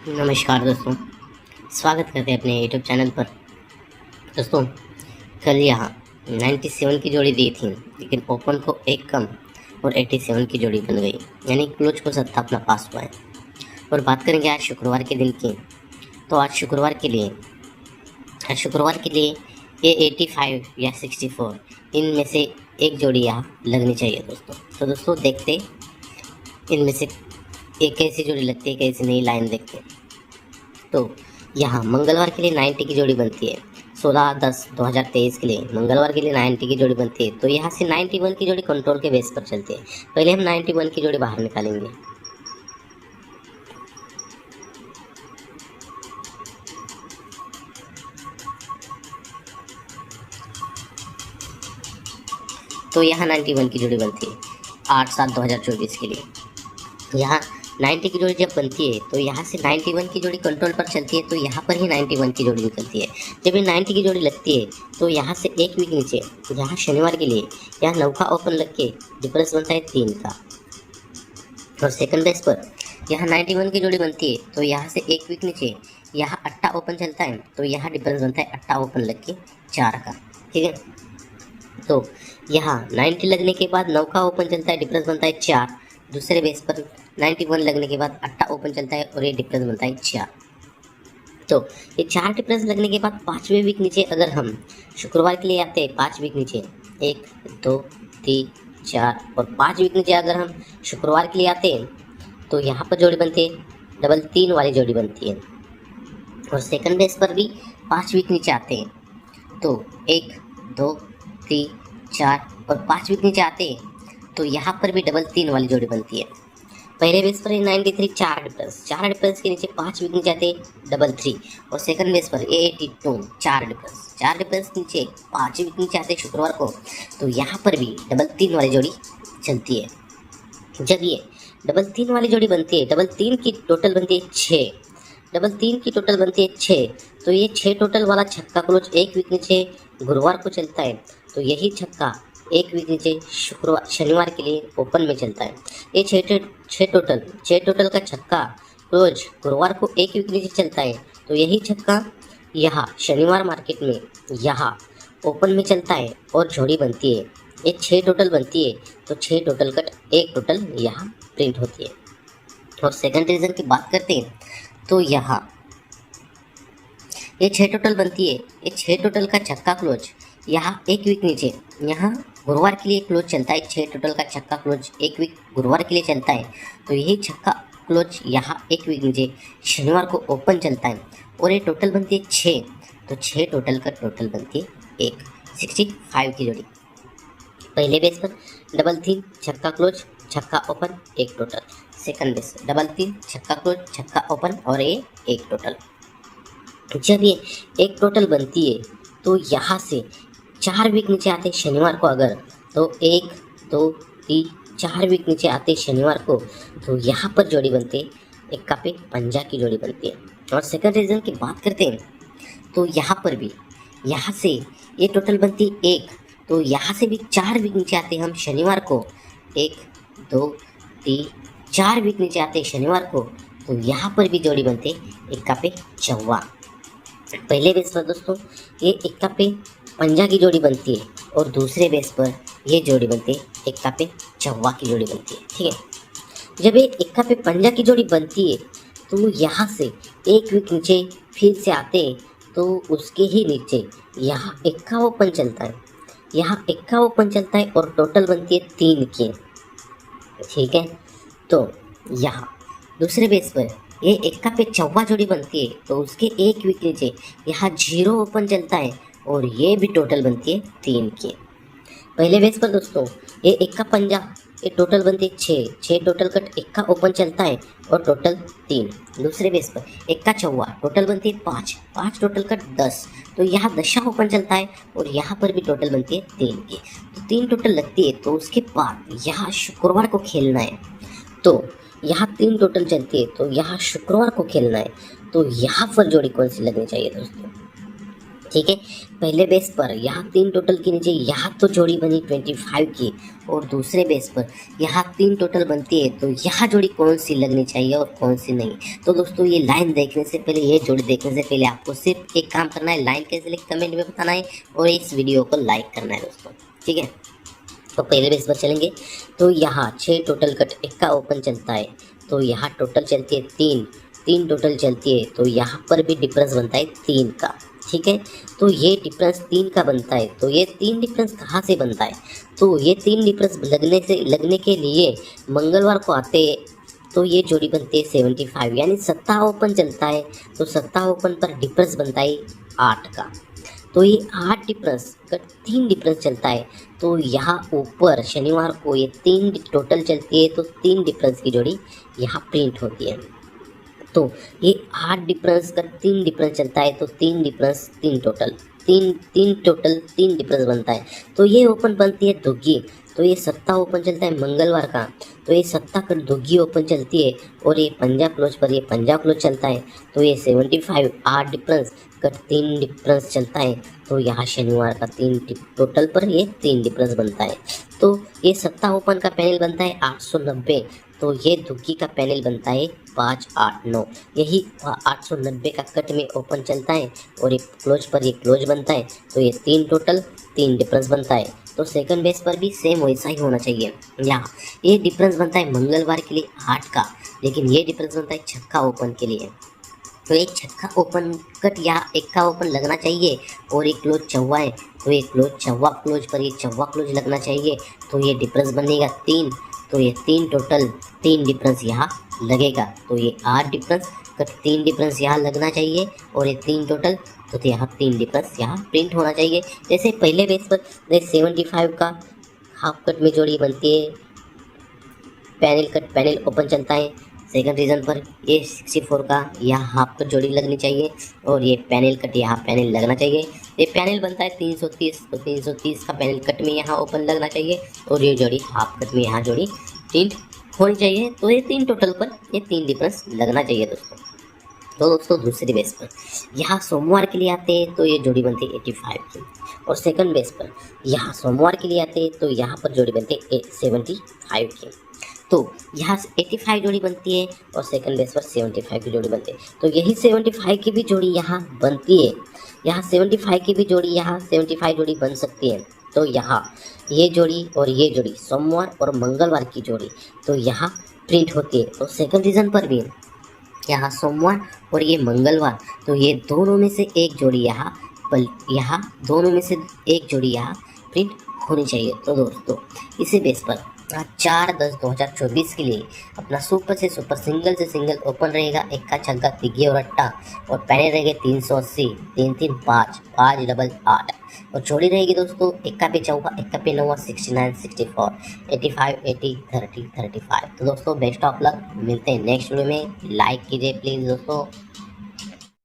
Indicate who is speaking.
Speaker 1: नमस्कार दोस्तों, स्वागत करते हैं अपने यूट्यूब चैनल पर। दोस्तों, कल यहाँ 97 की जोड़ी दी थी, लेकिन ओपन को एक कम और 87 की जोड़ी बन गई, यानी क्लोज को सत्ता अपना पास हुआ है। और बात करेंगे आज शुक्रवार के दिन की। तो आज शुक्रवार के लिए ये 85 या 64 इनमें से एक जोड़ी यहाँ लगनी चाहिए दोस्तों। तो दोस्तों देखते इनमें से एक कैसी जोड़ी लगती है, कैसी नहीं, लाइन देखते। तो यहाँ मंगलवार के लिए 90 की जोड़ी बनती है। 16/10/2023 के लिए मंगलवार के लिए 90 की जोड़ी बनती है। तो यहाँ से 91 की जोड़ी कंट्रोल के बेस पर चलती है। पहले हम 91 की जोड़ी बाहर निकालेंगे। तो यहाँ 91 की जोड़ी बनती है 8/7/2024 के लिए। यहाँ 90 की जोड़ी जब बनती है तो यहाँ से 91 की जोड़ी कंट्रोल पर चलती है, तो यहाँ पर ही 91 की जोड़ी निकलती है। जब ये 90 की जोड़ी लगती है तो यहाँ से एक वीक नीचे, यहाँ शनिवार के लिए यहाँ 9 का ओपन लग के डिफरेंस बनता है 3 का। और सेकंड बेस पर यहाँ 91 की जोड़ी बनती है तो यहाँ से एक वीक नीचे यहाँ 8 ओपन चलता है, तो यहाँ डिफरेंस बनता है 8 ओपन लग के 4 का। ठीक है, तो यहाँ 90 लगने के बाद 9 का ओपन चलता है, डिफरेंस बनता है 4। दूसरे बेस पर 91 लगने के बाद 8 ओपन चलता है और ये डिफरेंस बनता है 4। तो ये 4 डिफरेंस लगने के बाद 5वें वीक नीचे अगर हम शुक्रवार के लिए आते हैं, 5 वीक नीचे 1 2 3 4 और 5 वीक नीचे अगर हम शुक्रवार के लिए आते हैं तो यहाँ पर जोड़ी बनती है डबल 3 वाली जोड़ी बनती है। और सेकंड बेस पर भी 5 वीक नीचे आते हैं तो 1 2 3 4 और 5 वीक नीचे आते हैं तो यहाँ पर भी डबल 3 वाली जोड़ी बनती है। पहले बेस पर 93 4 डिफरेंस के नीचे 5 वीक नीचे आते डबल 3। और सेकंड बेस पर 82 4 डिफरेंस नीचे 5 वीक नीचे आते शुक्रवार को, तो यहाँ पर भी डबल 3 वाली जोड़ी चलती है। जब ये डबल 3 वाली जोड़ी बनती है, डबल 3 की टोटल बनती है 6, तो ये 6 टोटल वाला छक्का क्लोज एक वीक नीचे गुरुवार को चलता है, तो यही छक्का एक वीक नीचे शनिवार के लिए ओपन में चलता है। ये 6 टोटल का छक्का क्लोज गुरुवार को एक वीक नीचे चलता है, तो यही छक्का यहाँ शनिवार मार्केट में यहाँ ओपन में चलता है और जोड़ी बनती है। ये 6 टोटल बनती है, तो 6 टोटल कट एक टोटल यहाँ प्रिंट होती है। और सेकंड रीजन की बात करते हैं तो यहाँ ये 6 टोटल बनती है। ये 6 टोटल का छक्का क्लोज यहाँ एक वीक नीचे यहाँ गुरुवार के लिए क्लोज चलता है। 6 टोटल का छक्का क्लोज एक वीक गुरुवार के लिए चलता है, तो यही छक्का क्लोज यहाँ एक वीक नीचे शनिवार को ओपन चलता है और ये टोटल बनती है 6, तो 6 टोटल का टोटल बनती है 65 की जोड़ी। पहले बेस पर डबल 3 छक्का क्लोज छक्का ओपन एक टोटल। सेकंड बेस डबल 3 छक्का क्लोज छक्का ओपन और ये एक टोटल। जब ये एक टोटल बनती है तो यहाँ से 4 वीक नीचे आते शनिवार को अगर, तो 1 2 3 4 वीक नीचे आते शनिवार को, तो यहाँ पर जोड़ी बनती है इक्का पे पंजा की जोड़ी बनती है। और सेकंड रीजन की बात करते हैं तो यहाँ पर भी यहाँ से ये टोटल बनती है 1, तो यहाँ से भी 4 वीक नीचे आते हम शनिवार को, 1 2 3 4 वीक नीचे आते शनिवार को, तो यहाँ पर भी जोड़ी बनती है इक्का पे चौवा। पहले बेस पर दोस्तों ये इक्का पे पंजा की जोड़ी बनती है और दूसरे बेस पर ये जोड़ी बनती है इक्का पे चौवा की जोड़ी बनती है। ठीक है, जब ये इक्का पे पंजा की जोड़ी बनती है तो यहाँ से एक वीक नीचे फिर से आते हैं, तो उसके ही नीचे यहाँ इक्का ओपन चलता है और टोटल बनती है 3 की। ठीक है, तो यहाँ दूसरे बेस पर ये इक्का पे चौवा जोड़ी बनती है, तो उसके एक वीक नीचे यहाँ 0 ओपन चलता है और ये भी टोटल बनती है 3 की। पहले बेस पर दोस्तों ये इक्का पंजा ये टोटल बनती है 6 टोटल कट इक्का ओपन चलता है और टोटल 3। दूसरे बेस पर इक्का चौवा टोटल बनती है 5 टोटल कट 10, तो यहाँ 10 ओपन चलता है और यहाँ पर भी टोटल बनती है 3 की। तो 3 टोटल लगती है, तो उसके बाद यहाँ शुक्रवार को खेलना है, तो यहाँ 3 टोटल चलती है, तो यहाँ शुक्रवार को खेलना है, तो यहाँ पर जोड़ी कौन सी लगनी चाहिए दोस्तों? ठीक है। पहले बेस पर यहाँ 3 टोटल के नीचे यहाँ तो जोड़ी बनी 25 की, और दूसरे बेस पर यहाँ 3 टोटल बनती है, तो यहाँ जोड़ी कौन सी लगनी चाहिए और कौन सी नहीं। तो दोस्तों ये लाइन देखने से पहले, ये जोड़ी देखने से पहले आपको सिर्फ एक काम करना है, लाइन कैसे लिख कमेंट में बताना है और इस वीडियो को लाइक करना है दोस्तों, ठीक है। तो पहले बेस पर चलेंगे, तो यहाँ 6 टोटल कट इक्का ओपन चलता है, तो यहाँ टोटल चलती है 3 टोटल चलती है, तो यहाँ पर भी डिफरेंस बनता है 3 का, ठीक है। तो ये डिफरेंस 3 का बनता है, तो ये 3 डिफरेंस कहाँ से बनता है, तो ये 3 डिफरेंस लगने के लिए मंगलवार को आते हैं, तो ये जोड़ी बनती है 75, यानी सप्ताह ओपन चलता है, तो सप्ताह ओपन पर डिफरेंस बनता है 8 का। तो ये 8 डिफरेंस का 3 डिफरेंस चलता है, तो यहाँ ऊपर शनिवार को ये 3 टोटल चलती है, तो 3 डिफरेंस की जोड़ी यहाँ प्रिंट होती है। तो ये 8 डिफरेंस का 3 डिफरेंस चलता है, तो 3 डिफरेंस 3 टोटल, 3 टोटल 3 डिफरेंस बनता है। तो ये ओपन बनती है दुग्गी, तो ये सत्ता ओपन चलता है मंगलवार का, तो ये सत्ता कर दुग्गी ओपन चलती है, और ये पंजाब क्लोज पर ये पंजाब क्लोज चलता है, तो ये 75 8 डिफरेंस का 3 डिफरेंस चलता है, तो यहाँ शनिवार का 3 टोटल पर ये 3 डिफरेंस बनता है। तो ये सत्ता ओपन का पैनल बनता है 890, तो ये दुग्गी का पैनल बनता है 589, यही 890 का कट में ओपन चलता है, और ये क्लोज पर ये क्लोज बनता है, तो ये 3 टोटल 3 डिफरेंस बनता है। तो सेकंड बेस पर भी सेम वैसा ही होना चाहिए। यहाँ ये डिफरेंस बनता है मंगलवार के लिए 8 का, लेकिन ये डिफरेंस बनता है छक्का ओपन के लिए, तो एक छक्का ओपन कट या इक्का ओपन लगना चाहिए, और एक क्लोज चौवा है, तो ये क्लोज चौवा क्लोज पर ये चौवा क्लोज लगना चाहिए, तो ये डिफरेंस बनेगा 3, तो ये 3 टोटल 3 डिफरेंस यहाँ लगेगा, तो ये 8 डिफरेंस कट 3 डिफरेंस यहाँ लगना चाहिए, और ये 3 टोटल, तो यहाँ 3 डिफरेंस यहाँ प्रिंट होना चाहिए। जैसे पहले बेस पर 75 का हाफ कट में जोड़ी बनती है, पैनल कट पैनल ओपन चलता है, सेकंड रीजन पर ये 64 का यहाँ हाफ कट जोड़ी लगनी चाहिए, और ये पैनल कट यहाँ पैनल लगना चाहिए। ये पैनल बनता है 330, तो 330 का पैनल कट में यहाँ ओपन लगना चाहिए, और ये जोड़ी हाफ कट में यहाँ जोड़ी प्रिंट होनी चाहिए। तो ये 3 टोटल पर ये 3 डिफरेंस लगना चाहिए दोस्तों। तो दोस्तों दूसरी बेस पर यहाँ सोमवार के लिए आते हैं, तो ये जोड़ी बनती है 85 की, और सेकंड बेस पर यहाँ सोमवार के लिए आते हैं, तो यहाँ पर जोड़ी बनती है 75 की। तो यहाँ 85 जोड़ी बनती है, और सेकंड बेस पर 75 की जोड़ी बनती है, तो यही 75 की भी जोड़ी यहाँ बनती है, यहाँ 75 की भी जोड़ी यहाँ 75 जोड़ी बन सकती है। तो यहाँ ये जोड़ी और ये जोड़ी सोमवार और मंगलवार की जोड़ी, तो यहाँ प्रिंट होती है। तो सेकंड रीजन पर भी यहाँ सोमवार और ये मंगलवार, तो ये दोनों में से एक जोड़ी यहाँ दोनों में से एक जोड़ी यहाँ प्रिंट होनी चाहिए। तो दोस्तों इसी बेस पर 4/10/2024 के लिए अपना सुपर से सुपर सिंगल से सिंगल ओपन रहेगा, इक्का छक्का तिग्गी और अट्टा, और पैने रहेंगे 380 3 3 5 5 डबल 8, और जोड़ी रहेगी दोस्तों इक्का पे चौका इक्का पे नौवा 69 64 85 80 30 35। तो दोस्तों बेस्ट ऑफ लक, मिलते हैं नेक्स्ट वीडियो में, लाइक कीजिए प्लीज़ दोस्तों।